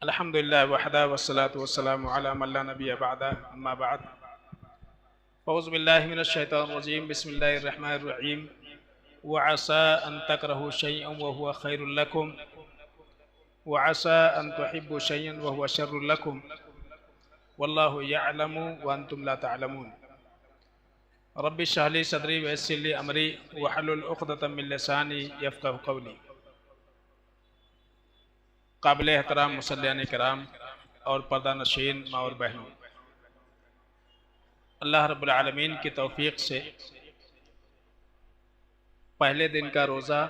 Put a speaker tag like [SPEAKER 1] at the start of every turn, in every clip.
[SPEAKER 1] अल्हम्दुलिल्लाह वहदा वस्सलातु वस्सलामु अला मन ला नबिय्य बअदा अम्मा बाद फ़ऊज़ु बिल्लाहि मिनश शैतानिर रजीम बिस्मिल्लाहिर रहमानिर रहीम व असा अन तकरहु शैअन व हुवा खैरुल लकुम व असा अन तुहिब्बु शैअन व हुवा शर्रुल लकुम वल्लाहु यअलमु व अंतुम ला तअलमून। रब्बि इश्रह ली सदरी व यस्सिर ली अमरी वहलुल उक़दतम मिन लिसानी यफ़क़हू क़ौली। काबिल एहतराम मुसल्लियान किराम और पर्दा नशीन माँ और बहनों, अल्लाह रब्बुल आलमीन की तौफीक से पहले दिन का रोज़ा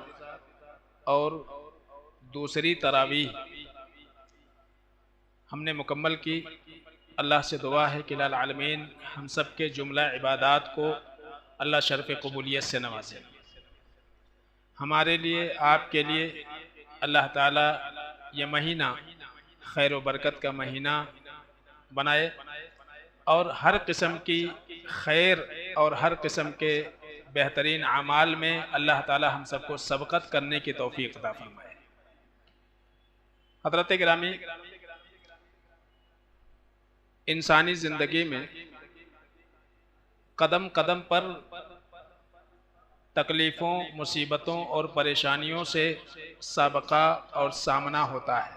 [SPEAKER 1] और दूसरी तरावीह हमने मुकम्मल की। अल्लाह से दुआ है कि लाल आलमीन हम सब के जुमला इबादात को अल्लाह शर्फ़ कबूलियत से नवाजे। हमारे लिए, आपके लिए अल्लाह ताला ये महीना खैर व बरकत का महीना बनाए और हर किस्म की खैर और हर किस्म के बेहतरीन अमाल में अल्लाह ताला हम सबको सबकत करने की तौफीक अता फरमाए। हज़रत गिरामी, इंसानी ज़िंदगी में कदम कदम पर तकलीफ़ों, मुसीबतों और परेशानियों से साबका और सामना होता है।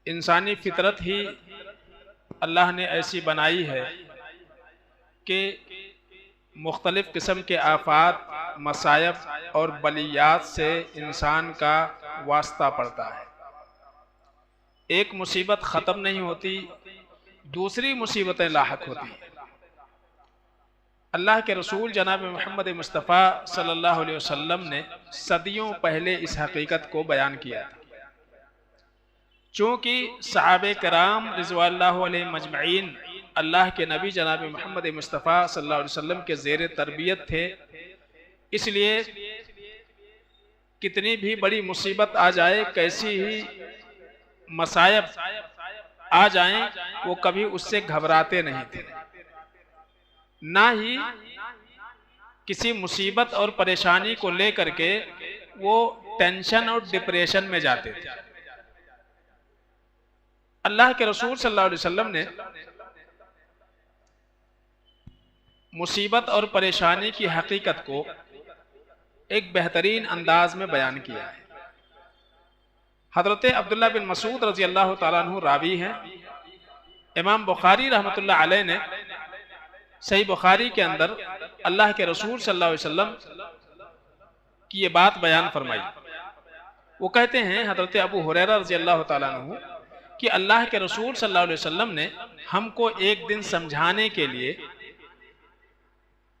[SPEAKER 1] इंसानी फितरत ही अल्लाह ने ऐसी बनाई है कि मुख्तलिफ़ किस्म के आफ़ात, मसायब और बलियात से इंसान का वास्ता पड़ता है। एक मुसीबत ख़त्म नहीं होती, दूसरी मुसीबतें लाहक होती हैं। अल्लाह के रसूल जनाब मोहम्मद मुस्तफ़ा सल्लल्लाहु अलैहि वसल्लम ने सदियों पहले इस हकीकत को बयान किया था। चूँकि सहाबे कराम रिज़वानुल्लाहि अलैहिम मजमईन अल्लाह के नबी जनाब मोहम्मद मुस्तफ़ा सल्लल्लाहु अलैहि वसल्लम के ज़ेर तरबियत थे, इसलिए कितनी भी बड़ी मुसीबत आ जाए, कैसी ही मसायब आ जाएं, वो कभी उससे घबराते नहीं थे, ना ही किसी मुसीबत और परेशानी को लेकर के वो टेंशन और डिप्रेशन में जाते थे। अल्लाह के रसूल सल्लल्लाहु अलैहि वसल्लम ने मुसीबत और परेशानी की हकीकत को एक बेहतरीन अंदाज में बयान किया है। हज़रत अब्दुल्लाह बिन मसूद रज़ी अल्लाह ताला अन्हु रावी हैं। इमाम बुखारी रहमतुल्लाह अलैह ने सही बुखारी के अंदर अल्लाह के रसूल सल्लल्लाहु अलैहि वसल्लम की ये बात बयान फरमाई। वो कहते हैं हज़रत अबू हुरैरा रज़ी अल्लाह ताला अन्हु कि अल्लाह के रसूल सल्लल्लाहु अलैहि वसल्लम ने हमको एक दिन समझाने के लिए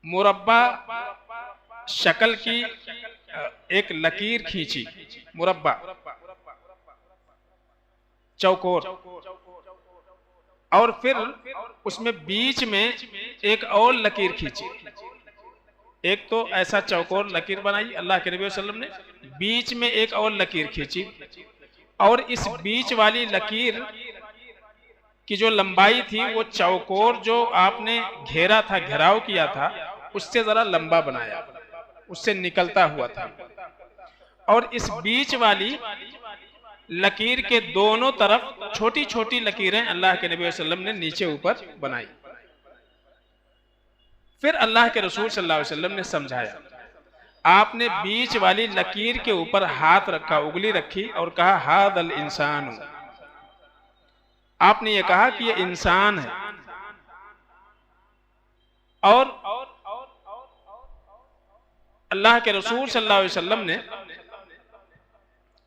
[SPEAKER 1] मुरब्बा शक्ल की एक लकीर खींची, मुरब्बा चौकोर, और फिर उसमें बीच में एक और लकीर खींची। एक तो ऐसा चौकोर लकीर बनाई अल्लाह के नबी सल्लल्लाहु अलैहि वसल्लम ने, बीच में एक और लकीर खींची, और इस बीच वाली लकीर की जो लंबाई थी वो चौकोर जो आपने घेरा था, घेराव किया था, उससे जरा लंबा बनाया, उससे निकलता हुआ था। और इस बीच वाली लकीर के दोनों तरफ छोटी छोटी लकीरें अल्लाह के नबी वसल्लम ने नीचे ऊपर बनाई। फिर अल्लाह के रसूल सल्लल्लाहु अलैहि वसल्लम ने समझाया। आपने बीच वाली लकीर के ऊपर हाथ रखा, उंगली रखी और कहा हादल इंसान। आपने ये कहा कि ये इंसान है। और अल्लाह के रसूल सल्लल्लाहु अलैहि वसल्लम ने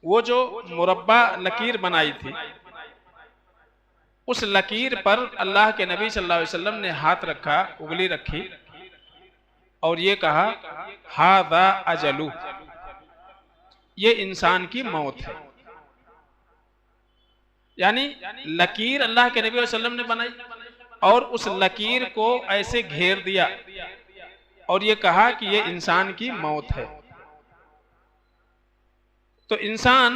[SPEAKER 1] वो जो मुरब्बा लकीर बनाई थी, उस लकीर पर अल्लाह के नबी सल्लल्लाहु अलैहि वसल्लम ने हाथ रखा, उंगली रखी और ये कहा हादा अजलू, ये इंसान की मौत है। यानी लकीर अल्लाह के नबी वसल्लम ने बनाई और उस लकीर को ऐसे घेर दिया और ये कहा कि ये इंसान की मौत है। तो इंसान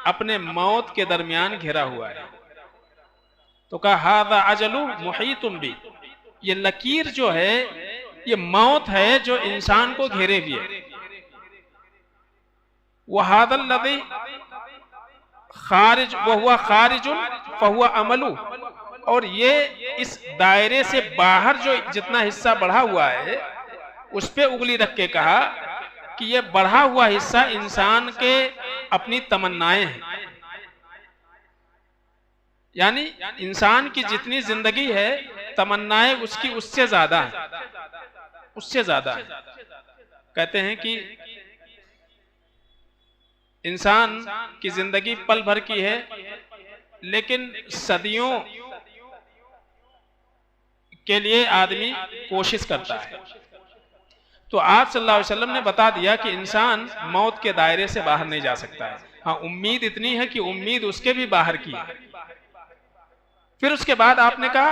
[SPEAKER 1] अपने मौत के दरमियान घिरा हुआ है। तो कहा हादा अजलू मुहीतुम बी, ये लकीर जो है ये मौत है जो इंसान को घेरे हुए है। वहादल लदी खारिज वह हुआ खारिजुन फहुआ अमलू, और ये इस दायरे से बाहर जो जितना हिस्सा बढ़ा हुआ है उस पे उंगली रख के कहा कि ये बढ़ा हुआ हिस्सा इंसान के अपनी तमन्नाएं हैं। यानी इंसान की जितनी जिंदगी है तमन्नाएं उसकी उससे ज्यादा है, उससे ज्यादा है। कहते हैं कि इंसान की जिंदगी पल भर की है, लेकिन सदियों के लिए आदमी कोशिश करता है। तो आप सल्लल्लाहु अलैहि वसल्लम ने बता दिया कि इंसान मौत के दायरे से बाहर नहीं जा सकता है। हाँ, उम्मीद इतनी है कि उम्मीद उसके भी बाहर की है। फिर उसके बाद आपने कहा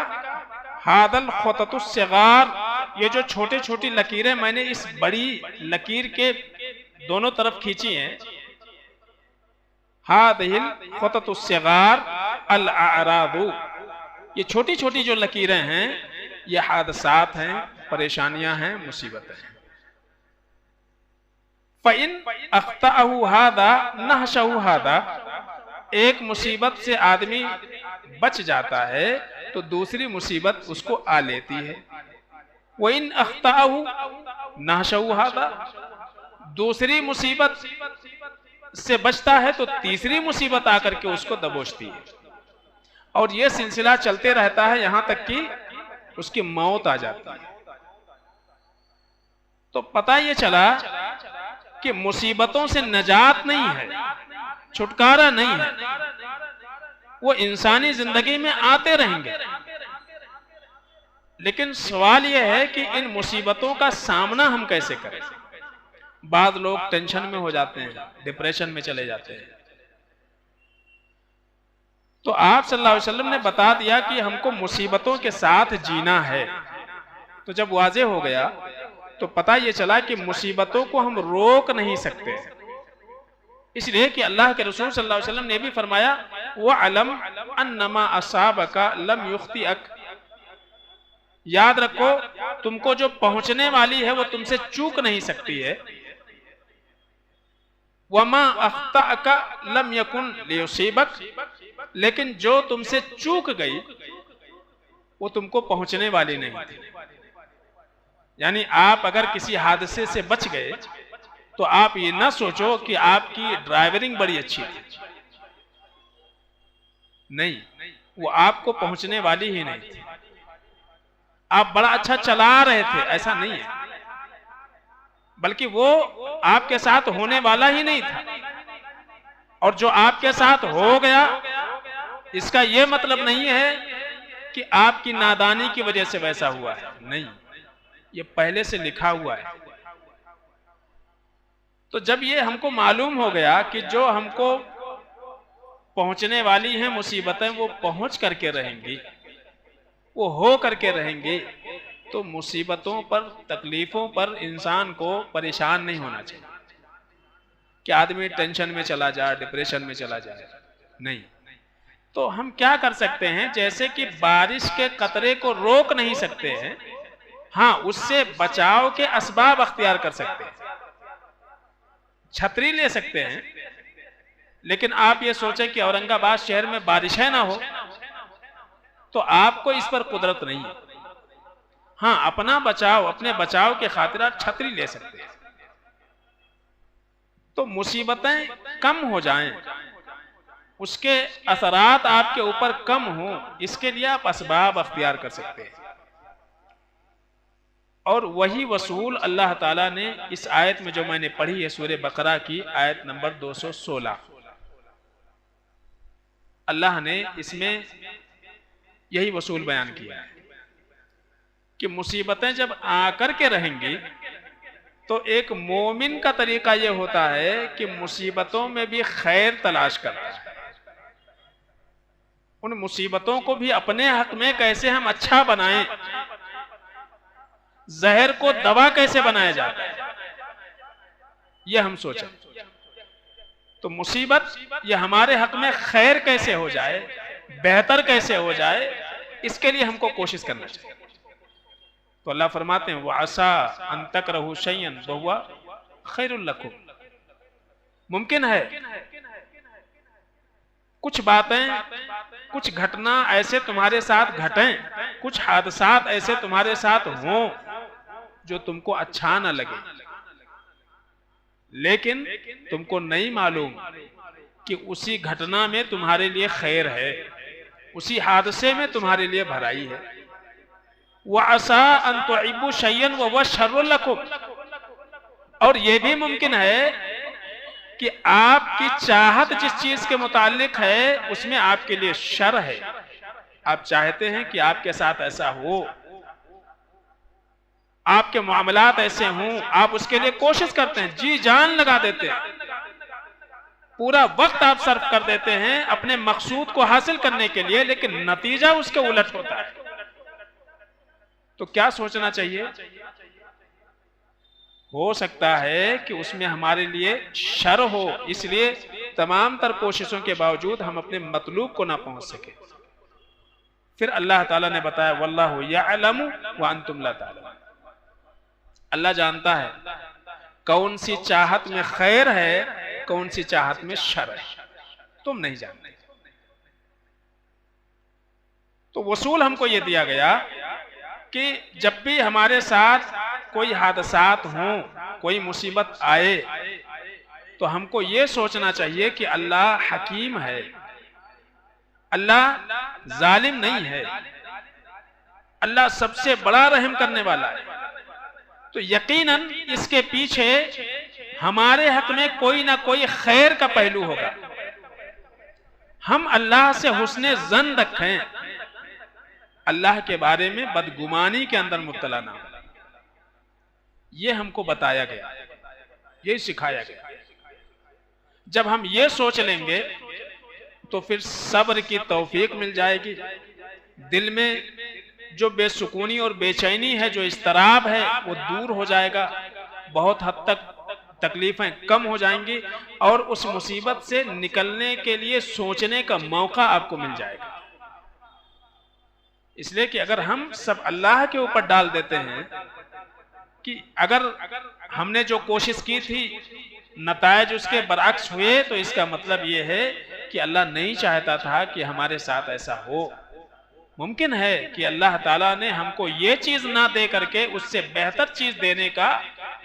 [SPEAKER 1] हादल खुततुस सिगार, ये जो छोटे छोटी लकीरें मैंने इस बड़ी लकीर के दोनों तरफ खींची हैं, हादिल खुततुस सिगार अल अरादु, ये छोटी छोटी जो लकीरें हैं ये हादसात हैं, परेशानियां हैं, मुसीबतें हैं। फ़इन अख्ताअहु हादा नहशहु हादा, एक मुसीबत से आदमी बच जाता है तो दूसरी मुसीबत उसको आ लेती है। वइन अख्ताअहु नहशहु हादा, दूसरी मुसीबत से बचता है तो तीसरी मुसीबत आकर के उसको दबोचती है, और यह सिलसिला चलते रहता है यहां तक कि उसकी मौत आ जाती है। तो पता ये चला कि मुसीबतों से नजात नहीं है, छुटकारा नहीं है, वो इंसानी जिंदगी में आते रहेंगे। लेकिन सवाल यह है कि इन मुसीबतों का सामना हम कैसे करें। बाद लोग टेंशन में हो जाते हैं, डिप्रेशन में चले जाते हैं। तो आप सल्लल्लाहु अलैहि वसल्लम ने बता दिया कि हमको मुसीबतों के साथ जीना है। तो जब वाज़ेह हो गया तो पता ये चला कि मुसीबतों को हम रोक नहीं सकते, इसलिए कि अल्लाह के रसूल सल्लल्लाहु अलैहि वसल्लम ने भी फरमाया वअलम अन्नमा असाबका लम युख्तिअक, याद रखो तुमको जो पहुंचने वाली है वो तुमसे चूक नहीं सकती है। वमा अख्ताअका लम यकुन लियुसीबक, लेकिन जो तुमसे चूक गई वो तुमको पहुंचने वाली नहीं थी। यानी आप अगर किसी हादसे से बच गए तो आप ये ना सोचो कि आपकी ड्राइवरिंग बड़ी अच्छी थी, नहीं, वो आपको पहुंचने वाली ही नहीं थी। आप बड़ा अच्छा चला रहे थे, ऐसा नहीं है, बल्कि वो आपके साथ होने वाला ही नहीं था। और जो आपके साथ हो गया इसका यह मतलब नहीं है कि आपकी नादानी की वजह से वैसा हुआ है, नहीं, ये पहले से लिखा हुआ है। तो जब ये हमको मालूम हो गया कि जो हमको पहुंचने वाली हैं मुसीबतें वो पहुंच करके रहेंगी, वो हो करके रहेंगे, तो मुसीबतों पर, तकलीफों पर इंसान को परेशान नहीं होना चाहिए कि आदमी टेंशन में चला जाए, डिप्रेशन में चला जाए, नहीं। तो हम क्या कर सकते हैं, जैसे कि बारिश के कतरे को रोक नहीं सकते हैं, हाँ उससे बचाव के असबाब अख्तियार कर सकते हैं। छतरी ले सकते हैं, लेकिन आप ये सोचें कि औरंगाबाद शहर में बारिशें ना हो, तो आपको इस पर कुदरत नहीं है। हाँ, अपना बचाव, अपने बचाव के खातिर आप छतरी ले सकते हैं। तो मुसीबतें कम हो जाएं, उसके असरात आपके ऊपर कम हो, इसके लिए आप असबाब अख्तियार कर सकते हैं। और वही वसूल अल्लाह ताला ने इस आयत में जो मैंने पढ़ी है, सूरह बकरा की आयत नंबर 216, अल्लाह ने इसमें यही वसूल बयान किया है कि मुसीबतें जब आकर के रहेंगी तो एक मोमिन का तरीका यह होता है कि मुसीबतों में भी खैर तलाश करता है। उन मुसीबतों को भी अपने हक में कैसे हम अच्छा बनाएं, जहर को दवा कैसे बनाया जाता है, यह हम सोचें। तो मुसीबत यह हमारे हक में खैर कैसे हो जाए, बेहतर कैसे हो जाए, इसके लिए हमको कोशिश करना चाहिए। तो अल्लाह फरमाते हैं वअसा अन तकरहू शैअन वहुवा खैरुल लकुम, मुमकिन है कुछ बातें, कुछ घटना ऐसे तुम्हारे साथ घटें, कुछ हादसात ऐसे तुम्हारे साथ हों जो तुमको अच्छा न लगे, लेकिन तुमको नहीं मालूम कि उसी घटना में तुम्हारे लिए खैर है, उसी हादसे में तुम्हारे लिए भलाई है। वअसा अन तुहिब्बु शय्यन वहुव शर्रुल लकुम, और यह भी मुमकिन है कि आपकी चाहत जिस चीज के मुतालिक है उसमें आपके लिए शर है। आप चाहते हैं कि आपके साथ ऐसा हो, आपके मामलात ऐसे हों, आप उसके लिए कोशिश करते हैं, जी जान लगा देते हैं, पूरा वक्त आप सर्फ कर देते हैं अपने मकसूद को हासिल करने के लिए, लेकिन नतीजा उसके उलट होता है। तो क्या सोचना चाहिए? हो सकता है कि उसमें हमारे लिए शर हो, इसलिए तमाम तर कोशिशों के बावजूद हम अपने मतलूब को ना पहुंच सके। फिर अल्लाह ताला ने बताया वल्लाहु यअलमु व अंतुम ला तालमून, अल्लाह जानता है कौन सी चाहत में खैर है, कौन सी चाहत में शर है, तुम नहीं जानते। तो वसूल हमको यह दिया गया कि जब भी हमारे साथ कोई हादसात हों, कोई मुसीबत आए, तो हमको ये सोचना चाहिए कि अल्लाह हकीम है, अल्लाह जालिम नहीं है, अल्लाह सबसे बड़ा रहम करने वाला है। तो यकीनन इसके पीछे हमारे हक में कोई ना कोई खैर का पहलू होगा। हम अल्लाह से हुस्ने ज़न रखें, अल्लाह के बारे में बदगुमानी के अंदर मुब्तला ना हो, ये हमको बताया गया, ये सिखाया गया। जब हम ये सोच लेंगे तो फिर सब्र की तौफीक मिल जाएगी, दिल में जो बेसुकूनी और बेचैनी है, जो इस्तराब है, वो दूर हो जाएगा, बहुत हद तक तकलीफें कम हो जाएंगी और उस मुसीबत से निकलने के लिए सोचने का मौका आपको मिल जाएगा। इसलिए कि अगर हम सब अल्लाह के ऊपर डाल देते हैं कि अगर हमने जो कोशिश की थी नतायज उसके बरअक्स हुए, तो इसका मतलब ये है कि अल्लाह नहीं चाहता था कि हमारे साथ ऐसा हो। मुमकिन है कि अल्लाह ताला ने हमको ये चीज ना दे करके उससे बेहतर चीज देने का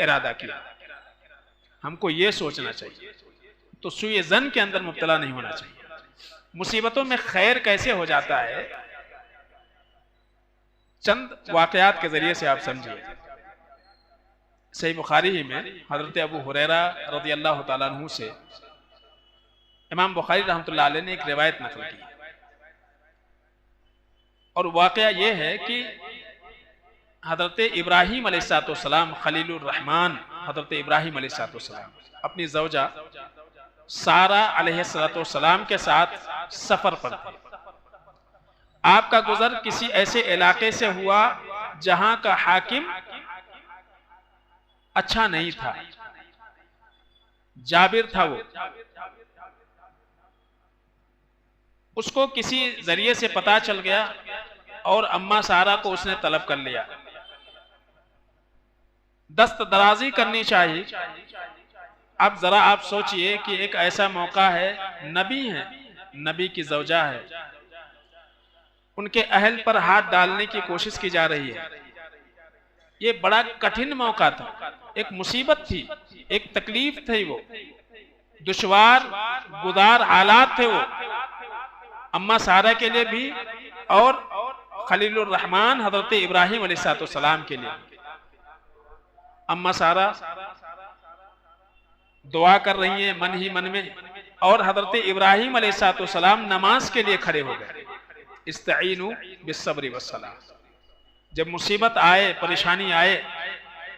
[SPEAKER 1] इरादा किया। हमको ये सोचना चाहिए, तो सुए जन के अंदर मुब्तला नहीं होना चाहिए। मुसीबतों में खैर कैसे हो जाता है, चंद वाकयात के जरिए से आप समझिए। सही बुखारी ही में हजरत अबू हुरैरा रज़ी अल्लाह ताला अन्हु से इमाम बुखारी रहमतुल्लाह अलैह ने एक रिवायत नकल की, और वाकया ये है कि हजरत इब्राहीम अलैहिस्सलाम खलीलुर रहमान हजरत इब्राहीम अलैहिस्सलाम अपनी ज़ौजा सारा अलैहिस्सलाम के साथ सफर पर थे। आपका गुजर किसी ऐसे इलाके से हुआ जहां का हाकिम अच्छा नहीं था, जाबिर था वो। उसको किसी जरिए से पता चल गया और अम्मा सारा को उसने तलब कर लिया। दस्त दराजी करनी चाहिए। अब जरा आप सोचिए कि एक ऐसा मौका है, नबी है, नबी की ज़ौजा है, उनके अहल पर हाथ डालने की कोशिश की जा रही है। ये बड़ा कठिन मौका था, एक मुसीबत थी, एक तकलीफ थी, वो दुश्वार गुजार हालात थे वो अम्मा सारा के लिए भी और खलीलुर रहमान हजरत इब्राहीम अलैहिस्सलाम के लिए। अम्मा सारा दुआ कर रही हैं मन ही मन में, और हजरत इब्राहीम अलैहिस्सलाम नमाज के लिए खड़े हो गए। इस्तईनु बिस्सब्रि वस्सलाह, जब मुसीबत आए, परेशानी आए,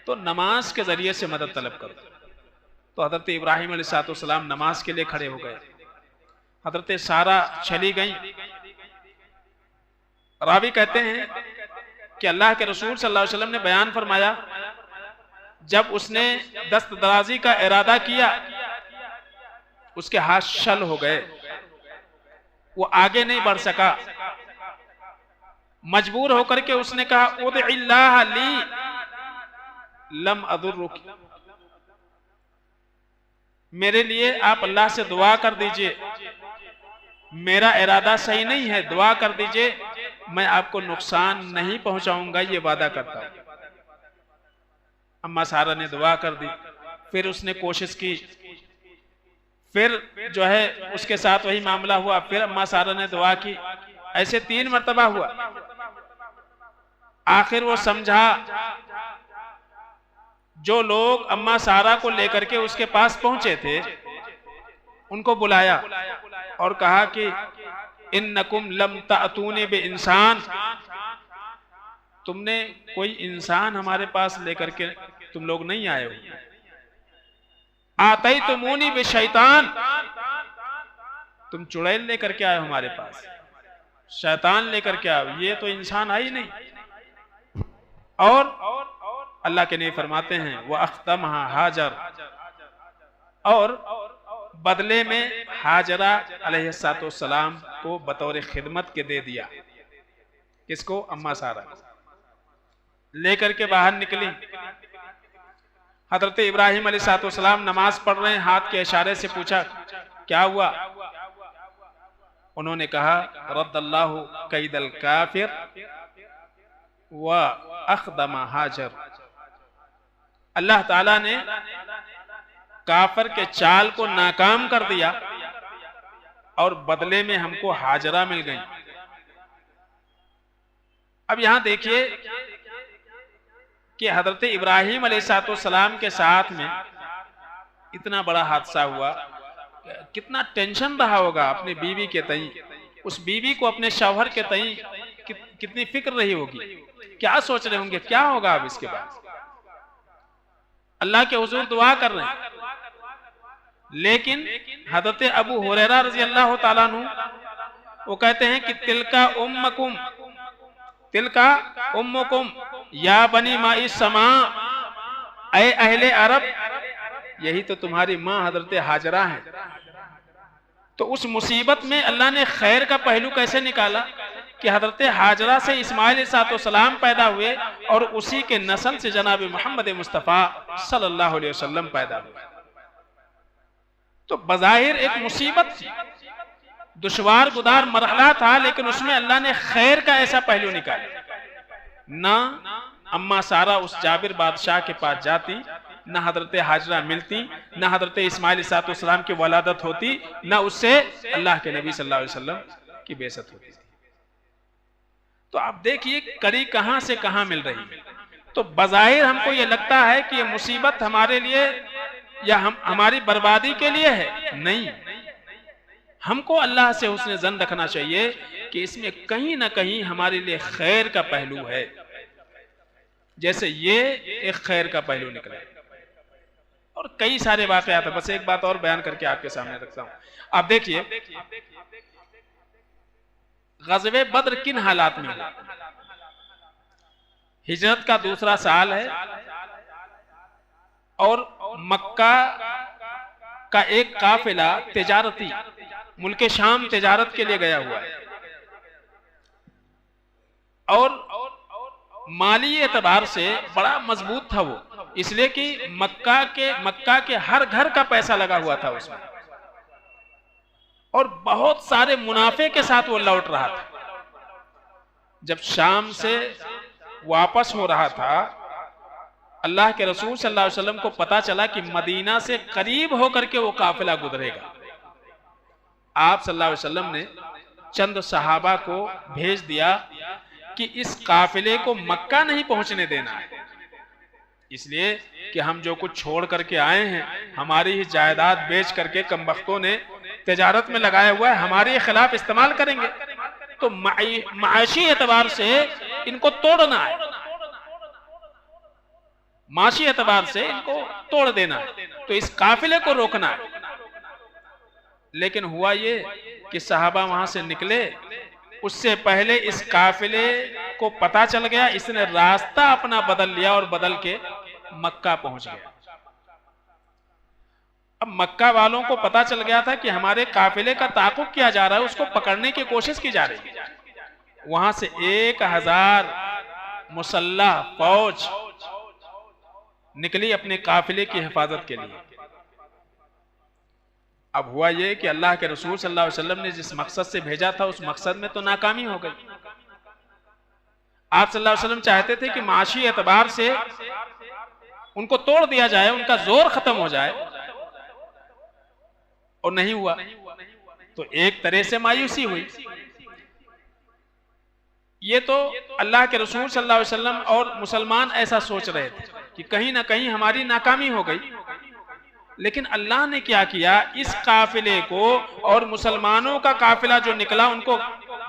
[SPEAKER 1] तो नमाज के जरिए से मदद तलब करो। तो हजरत इब्राहीम अलैहिस्सलाम नमाज के लिए खड़े हो गए, हजरत सारा चली गई। रावी कहते हैं कि अल्लाह के रसूल सल्लल्लाहु अलैहि वसल्लम ने बयान फरमाया, जब उसने दस्त दराजी का इरादा किया, उसके हाथ शल हो गए, वो आगे नहीं बढ़ सका। मजबूर होकर के उसने कहा उद्इल्लाह ली लम अदुर्रुक, मेरे लिए आप अल्लाह से दुआ कर दीजिए, मेरा इरादा सही नहीं है, दुआ कर दीजिए, मैं आपको नुकसान नहीं पहुंचाऊंगा, ये वादा करता हूं। अम्मा सारा ने दुआ कर दी। फिर उसने कोशिश की, फिर जो है उसके साथ वही मामला हुआ। फिर अम्मा सारा ने दुआ की, ऐसे 3 मर्तबा हुआ। आखिर वो समझा, जो लोग अम्मा सारा को लेकर के उसके पास पहुंचे थे उनको बुलाया और कहा कि इन्नकुम लम तातूने बे इंसान, तुमने कोई इंसान हमारे पास लेकर के तुम लोग नहीं आए हो। आतई तुमूनी बे शैतान, तुम चुड़ैल लेकर के आए हो हमारे पास, शैतान लेकर के आओ, ये तो इंसान आई नहीं। और अल्लाह के नबी फरमाते हैं वह अख्तमहा हाजर, और बदले में हाजरा अलैहिस्सलाम को बतौर खिदमत के दे दिया। किसको? अम्मा सारा। लेकर के बाहर निकली। हजरत इब्राहिम अलैहिस्सलाम नमाज पढ़ रहे हैं, हाथ के इशारे से पूछा क्या हुआ? उन्होंने कहा रद्दल्लाहु कैदल काफिर व अख्दमा हाजर, अल्लाह ताला ने काफिर के चाल को नाकाम कर दिया और बदले में हमको हाजरा मिल गई। अब यहां देखिए कि हजरत इब्राहिम अलैहिस्सलाम के साथ में इतना बड़ा हादसा हुआ, कितना टेंशन रहा होगा अपनी बीवी के तई, उस बीवी को अपने शौहर के तई कितनी फिक्र रही होगी, क्या सोच रहे होंगे, क्या होगा अब इसके बाद। अल्लाह के हुजूर दुआ कर रहे हैं, लेकिन हजरत अबू हुरैरा रज़ी अल्लाह ताला अन्हु वो कहते हैं कि तिलका उम्मकुम, तिलका उम्मुकुम या बनी माई समा, ऐ अहले अरब, यही तो तुम्हारी माँ हजरत हाजरा है। तो उस मुसीबत में अल्लाह ने खैर का पहलू कैसे निकाला कि हजरत हाजरा से इस्माइल अलैहिस्सलाम पैदा हुए और उसी के नस्ल से जनाब मोहम्मद मुस्तफ़ा सल्लल्लाहु अलैहि वसल्लम पैदा हुए। तो बज़ाहिर एक मुसीबत थी, दुश्वार गुदार मरहला था, लेकिन उसमें अल्लाह ने खैर का ऐसा पहलू निकाला। ना अम्मा सारा उस जाबिर बादशाह के पास जाती, ना हजरत हाजरा मिलती, ना हजरत इस्माइल अलैहिस्सलाम की वलादत होती, ना उससे अल्लाह के नबी सल्लल्लाहु अलैहि वसल्लम की बेइज्जत होती। तो आप देखिए कड़ी कहां से कहां मिल रही है। तो बज़ाहिर हमको ये लगता है कि ये मुसीबत हमारे लिए या हमारी बर्बादी के लिए है, नहीं। हमको अल्लाह से हुस्न ज़न रखना चाहिए कि इसमें कहीं ना कहीं हमारे लिए खैर का पहलू है, जैसे ये एक खैर का पहलू निकला। और कई सारे वाकयात है, बस एक बात और बयान करके आपके सामने रखता हूं। आप देखिए ग़ज़वे बद्र किन हालात में हुआ। हिजरत का दूसरा साल है और मक्का का एक काफिला तिजारती मुल्क शाम तिजारत के लिए गया हुआ है, और माली एतबार से बड़ा मजबूत था वो, इसलिए कि मक्का के हर घर का पैसा लगा हुआ था उसमें, और बहुत सारे मुनाफे के साथ वो लौट रहा था। जब शाम से वापस हो रहा था, अल्लाह के रसूल सल्लल्लाहु अलैहि वसल्लम को पता चला कि मदीना से करीब होकर के वो काफिला गुजरेगा। आप सल्लल्लाहु अलैहि वसल्लम ने चंद सहाबा को भेज दिया कि इस काफिले को मक्का नहीं पहुंचने देना है, इसलिए कि हम जो कुछ छोड़ करके आए हैं, हमारी ही जायदाद बेच करके कमबख्तों ने तिजारत में लगाया हुआ है, हमारे खिलाफ इस्तेमाल करेंगे, तो माशी एतबार से इनको तोड़ना है, माशी एतबार से इनको तोड़ देना है, तो इस काफिले को रोकना है। लेकिन हुआ ये कि सहाबा वहां से निकले, उससे पहले इस काफिले को पता चल गया, इसने रास्ता अपना बदल लिया और बदल के मक्का पहुंच गया। अब मक्का वालों को पता चल गया था कि हमारे काफिले का ताक़ुब किया जा रहा है, उसको पकड़ने की कोशिश की जा रही है। वहां से 1000 मुसल्लह फौज निकली अपने काफिले की हिफाजत के लिए। अब हुआ ये कि अल्लाह के रसूल सल्लल्लाहु अलैहि वसल्लम ने जिस मकसद से भेजा था उस मकसद में तो नाकामी हो गई। आप सल्लल्लाहु अलैहि वसल्लम चाहते थे कि माशी एतबार से उनको तोड़ दिया जाए, उनका जोर खत्म हो जाए, और नहीं हुआ। तो एक तरह से मायूसी हुई। ये तो अल्लाह के रसूल सल्लल्लाहु अलैहि वसल्लम और मुसलमान ऐसा सोच रहे थे कि कहीं ना कहीं हमारी नाकामी हो गई। लेकिन अल्लाह ने क्या किया, इस काफिले को और मुसलमानों का काफिला जो निकला उनको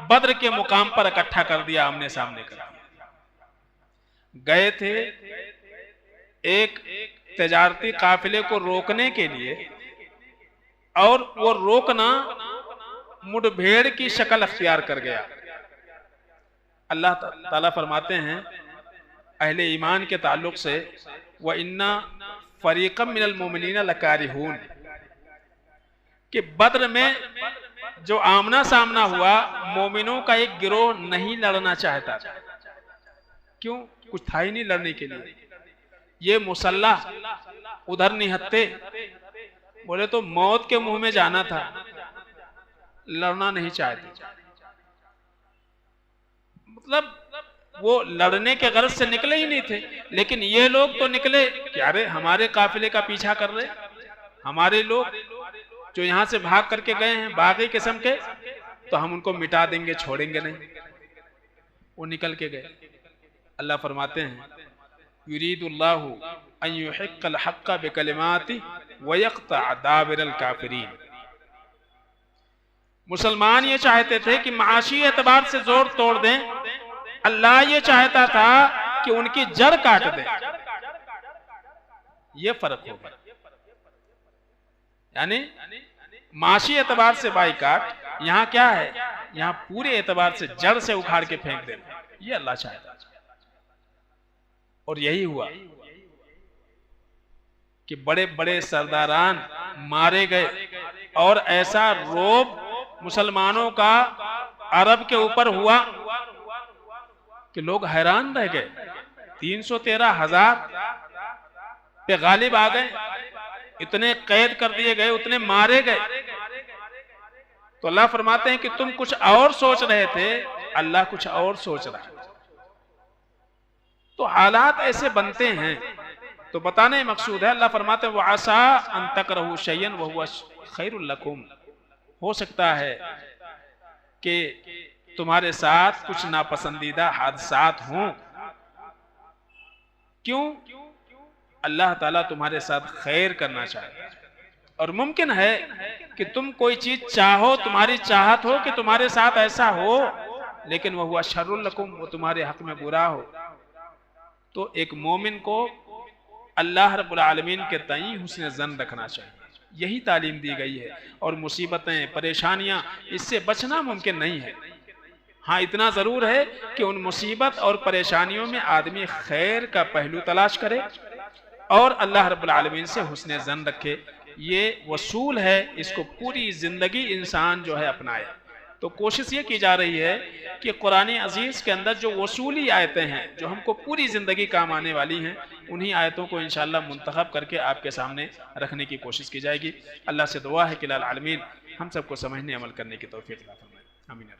[SPEAKER 1] बद्र के मुकाम पर इकट्ठा कर दिया, आमने सामने कर दिया। गए थे एक तजारती काफिले को रोकने के लिए, और वो रोकना मुठभेड़ की शक्ल अख्तियार कर गया। अल्लाह ताला फरमाते हैं अहले ईमान के ताल्लुक से, व इन्ना फरीक़म मिनल मोमिनीना लकारिहून, कि बद्र में जो आमना सामना हुआ मोमिनों का एक गिरोह नहीं लड़ना चाहता। क्यों? कुछ था ही नहीं लड़ने के लिए। ये मुसल्लाह उधर निहत्ते, बोले तो मौत के मुंह में जाना था, लड़ना नहीं चाहते। मतलब वो लड़ने के गर्ज से निकले ही नहीं थे। लेकिन ये लोग तो निकले कि अरे हमारे काफिले का पीछा कर रहे, हमारे लोग जो यहां से भाग करके गए हैं बागी किस्म के, तो हम उनको मिटा देंगे, छोड़ेंगे नहीं। वो निकल के गए। अल्लाह फरमाते हैं युरीदुल्लाहु अन युहिक्कल हक्का बिकलिमाति व यक़तअ दाबिरल काफिरीन। मुसलमान ये चाहते थे कि माशी एतबार से जोर तोड़ दें, अल्लाह ये चाहता था कि उनकी जड़ काट दे। ये फर्क होगा। यानी माशी एतबार से बाइकाट, यहां क्या है, यहां पूरे एतबार से जड़ से उखाड़ के फेंक देना, ये अल्लाह चाहता। और यही हुआ कि बड़े बड़े सरदारान मारे गए, और ऐसा रोब मुसलमानों का अरब के ऊपर हुआ कि लोग हैरान रह गए। 313,000 पे गालिब आ गए, इतने कैद कर दिए गए, उतने मारे गए। तो अल्लाह फरमाते हैं कि तुम कुछ और सोच रहे थे, अल्लाह कुछ और सोच रहा है। तो हालात ऐसे बनते हैं, तो बताने मकसूद है। अल्लाह फरमाते हैं वअसा अन तकरहू शयअन व हुवा खैरुल लकुम। हो सकता है कि तुम्हारे साथ कुछ नापसंदीदा हादसात हों। क्यों? अल्लाह ताला तुम्हारे साथ खैर करना चाहता है। और मुमकिन है कि तुम कोई चीज चाहो, तुम्हारी चाहत हो कि तुम्हारे साथ ऐसा हो, लेकिन वह हुआ शर्रुल लकुम, वो तुम्हारे हक में बुरा हो। तो एक मोमिन को अल्लाह रब्बुल आलमीन के तई हुस्न ज़न रखना चाहिए। यही तालीम दी गई है। और मुसीबतें, परेशानियां, इससे बचना मुमकिन नहीं है। हाँ, इतना ज़रूर है कि उन मुसीबत और परेशानियों में आदमी खैर का पहलू तलाश करे और अल्लाह रब्बुल आलमीन से हुस्न ज़न रखे। ये वसूल है, इसको पूरी ज़िंदगी इंसान जो है अपनाए। तो कोशिश ये की जा रही है कि कुरान अजीज़ के अंदर जो वसूली आयतें हैं, जो हमको पूरी ज़िंदगी काम आने वाली हैं, उन्हीं आयतों को इंशाअल्लाह मुंतखब करके आपके सामने रखने की कोशिश की जाएगी। अल्लाह से दुआ है कि लाल आलमीन हम सबको समझने अमल करने की तौफीक अता फरमाए। आमीन।